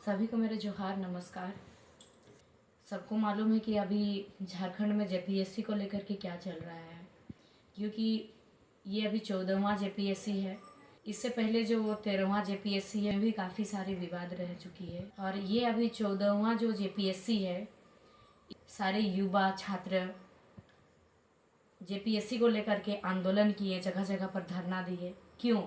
सभी को मेरे जोहार नमस्कार। सबको मालूम है कि अभी झारखंड में जेपीएससी को लेकर के क्या चल रहा है, क्योंकि ये अभी 14वां जेपीएससी है। इससे पहले जो 13वां जेपीएससी है भी काफ़ी सारे विवाद रह चुकी है, और ये अभी 14वां जो जेपीएससी है, सारे युवा छात्र जेपीएससी को लेकर के आंदोलन किए, जगह जगह पर धरना दिए। क्यों,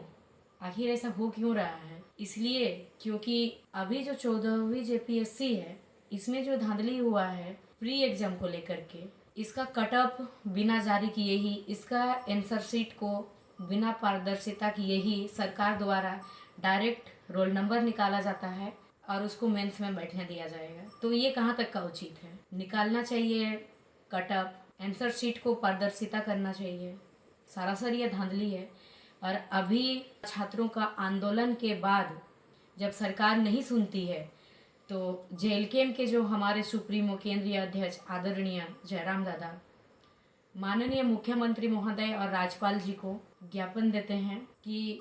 आखिर ऐसा हो क्यों रहा है? इसलिए क्योंकि अभी जो 14वीं जेपीएससी है, इसमें जो धांधली हुआ है प्री एग्जाम को लेकर के, इसका कट ऑफ बिना जारी किए ही, इसका आंसर शीट को बिना पारदर्शिता किए ही सरकार द्वारा डायरेक्ट रोल नंबर निकाला जाता है और उसको मेंस में बैठने दिया जाएगा। तो ये कहाँ तक का उचित है? निकालना चाहिए कट ऑफ, आंसर शीट को पारदर्शिता करना चाहिए। सरासर ये धांधली है। और अभी छात्रों का आंदोलन के बाद जब सरकार नहीं सुनती है, तो जेएलकेएम के जो हमारे सुप्रीमो केंद्रीय अध्यक्ष आदरणीय जयराम दादा माननीय मुख्यमंत्री महोदय और राज्यपाल जी को ज्ञापन देते हैं कि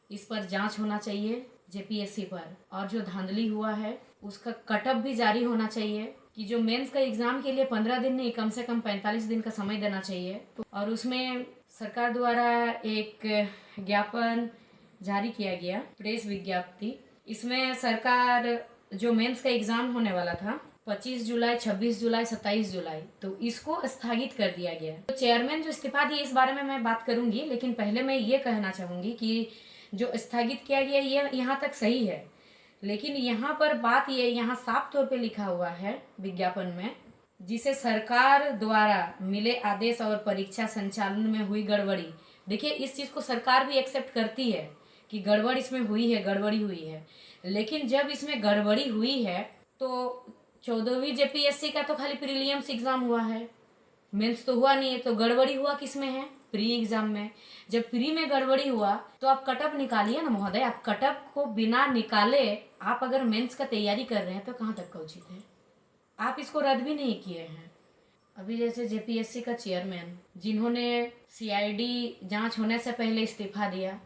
इस पर जांच होना चाहिए जेपीएससी पर, और जो धांधली हुआ है उसका कट ऑफ भी जारी होना चाहिए कि जो मेंस का एग्जाम के लिए 15 दिन नहीं, कम से कम 45 दिन का समय देना चाहिए। तो और उसमें सरकार द्वारा एक ज्ञापन जारी किया गया, प्रेस विज्ञप्ति। इसमें सरकार जो मेंस का एग्जाम होने वाला था 25 जुलाई, 26 जुलाई, 27 जुलाई, तो इसको स्थगित कर दिया गया। तो चेयरमैन जो इस्तीफा दिए, इस बारे में मैं बात करूंगी, लेकिन पहले मैं ये कहना चाहूंगी कि जो स्थगित किया गया ये यहाँ तक सही है, लेकिन यहाँ पर बात ये यहाँ साफ तौर पे लिखा हुआ है विज्ञापन में, जिसे सरकार द्वारा मिले आदेश और परीक्षा संचालन में हुई गड़बड़ी। देखिए, इस चीज को सरकार भी एक्सेप्ट करती है कि गड़बड़ इसमें हुई है, गड़बड़ी हुई है, लेकिन जब इसमें गड़बड़ी हुई है तो 14वीं जेपीएससी का तो खाली प्रीलिम्स एग्जाम हुआ है, मेंस तो हुआ नहीं है। तो गड़बड़ी हुआ किसमें है? प्री एग्जाम में। जब प्री में गड़बड़ी हुआ तो आप कट ऑफ निकालिए ना महोदय। आप कट ऑफ को बिना निकाले आप अगर मेंस का तैयारी कर रहे हैं तो कहाँ तक का उचित है? आप इसको रद्द भी नहीं किए हैं। अभी जैसे जेपीएससी का चेयरमैन जिन्होंने सीआईडी जांच होने से पहले इस्तीफा दिया,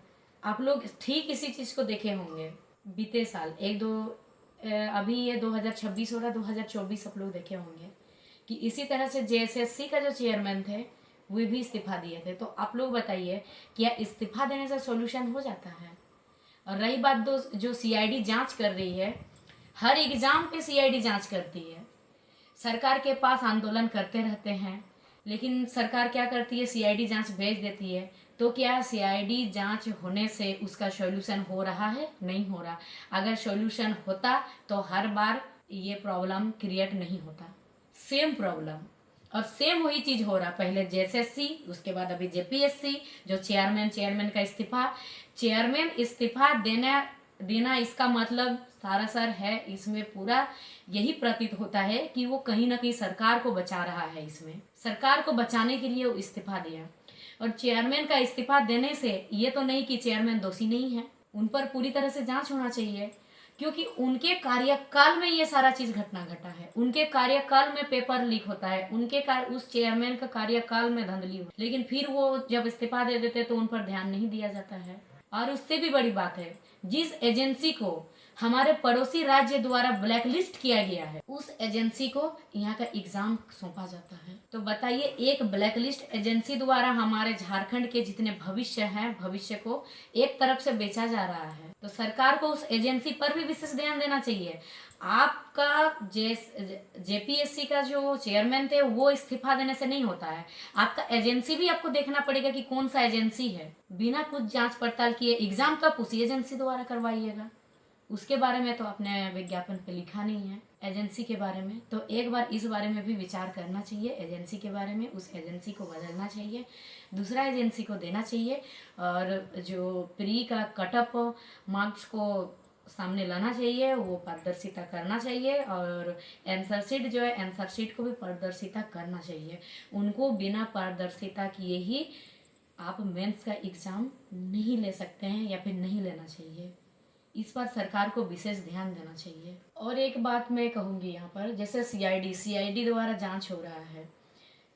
आप लोग ठीक इसी चीज को देखे होंगे बीते साल, अभी ये 2026 हो रहा, 2024 आप लोग देखे होंगे कि इसी तरह से जेएसएससी का जो चेयरमैन थे वो भी इस्तीफा दिए थे। तो आप लोग बताइए, क्या इस्तीफा देने से सॉल्यूशन हो जाता है? और रही बात जो सीआईडी जांच कर रही है, हर एग्जाम पे सीआईडी जांच करती है। सरकार के पास आंदोलन करते रहते हैं, लेकिन सरकार क्या करती है? सीआईडी जांच भेज देती है। तो क्या सीआईडी जांच होने से उसका सॉल्यूशन हो रहा है? नहीं हो रहा। अगर सॉल्यूशन होता तो हर बार ये प्रॉब्लम क्रिएट नहीं होता। सेम प्रॉब्लम और सेम वही चीज हो रहा, पहले जेएसएससी, उसके बाद अभी जेपीएससी। जो चेयरमैन का इस्तीफा, चेयरमैन इस्तीफा देना इसका मतलब सारासर है, इसमें पूरा यही प्रतीत होता है कि वो कहीं ना कहीं सरकार को बचा रहा है। इसमें सरकार को बचाने के लिए वो इस्तीफा दिया। और चेयरमैन का इस्तीफा देने से ये तो नहीं कि चेयरमैन दोषी नहीं है, उन पर पूरी तरह से जांच होना चाहिए, क्योंकि उनके कार्यकाल में ये सारा चीज घटना घटा है। उनके कार्यकाल में पेपर लीक होता है, उस चेयरमैन का कार्यकाल में धांधली हो, लेकिन फिर वो जब इस्तीफा दे देते तो उन पर ध्यान नहीं दिया जाता है। और उससे भी बड़ी बात है, जिस एजेंसी को हमारे पड़ोसी राज्य द्वारा ब्लैकलिस्ट किया गया है, उस एजेंसी को यहाँ का एग्जाम सौंपा जाता है। तो बताइए, एक ब्लैकलिस्ट एजेंसी द्वारा हमारे झारखंड के जितने भविष्य हैं, भविष्य को एक तरफ से बेचा जा रहा है। तो सरकार को उस एजेंसी पर भी विशेष ध्यान देना चाहिए। आपका जेपीएससी का जो चेयरमैन थे वो इस्तीफा देने से नहीं होता है, आपका एजेंसी भी आपको देखना पड़ेगा कि कौन सा एजेंसी है। बिना कुछ जांच पड़ताल किए एग्जाम कब उसी एजेंसी द्वारा करवाइएगा। उसके बारे में तो आपने विज्ञापन पे लिखा नहीं है एजेंसी के बारे में। तो एक बार इस बारे में भी विचार करना चाहिए एजेंसी के बारे में। उस एजेंसी को बदलना चाहिए, दूसरा एजेंसी को देना चाहिए, और जो प्री का कट ऑफ मार्क्स को सामने लाना चाहिए, वो पारदर्शिता करना चाहिए। और आंसर शीट जो है, आंसर शीट को भी पारदर्शिता करना चाहिए। उनको बिना पारदर्शिता किए ही आप मेंस का एग्जाम नहीं ले सकते हैं, या फिर नहीं लेना चाहिए। इस पर सरकार को विशेष ध्यान देना चाहिए। और एक बात मैं कहूँगी यहाँ पर, जैसे सीआईडी द्वारा जांच हो रहा है,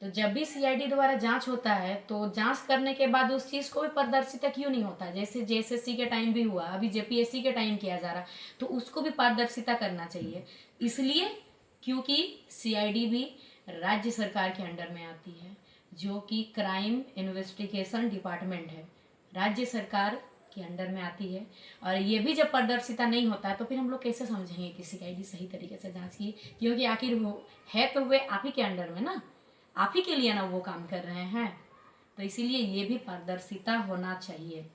तो जब भी सीआईडी द्वारा जांच होता है तो जांच करने के बाद उस चीज को भी पारदर्शिता क्यों नहीं होता? जैसे जेएसएससी के टाइम भी हुआ, अभी जेपीएससी के टाइम किया जा रहा, तो उसको भी पारदर्शिता करना चाहिए। इसलिए क्योंकि सीआईडी भी राज्य सरकार के अंडर में आती है, जो कि क्राइम इन्वेस्टिगेशन डिपार्टमेंट है, राज्य सरकार के अंडर में आती है। और ये भी जब पारदर्शिता नहीं होता है तो फिर हम लोग कैसे समझेंगे कि सीआईडी सही तरीके से जांच की? क्योंकि आखिर वो है तो वे आप ही के अंडर में ना, आप ही के लिए ना वो काम कर रहे हैं। तो इसीलिए ये भी पारदर्शिता होना चाहिए।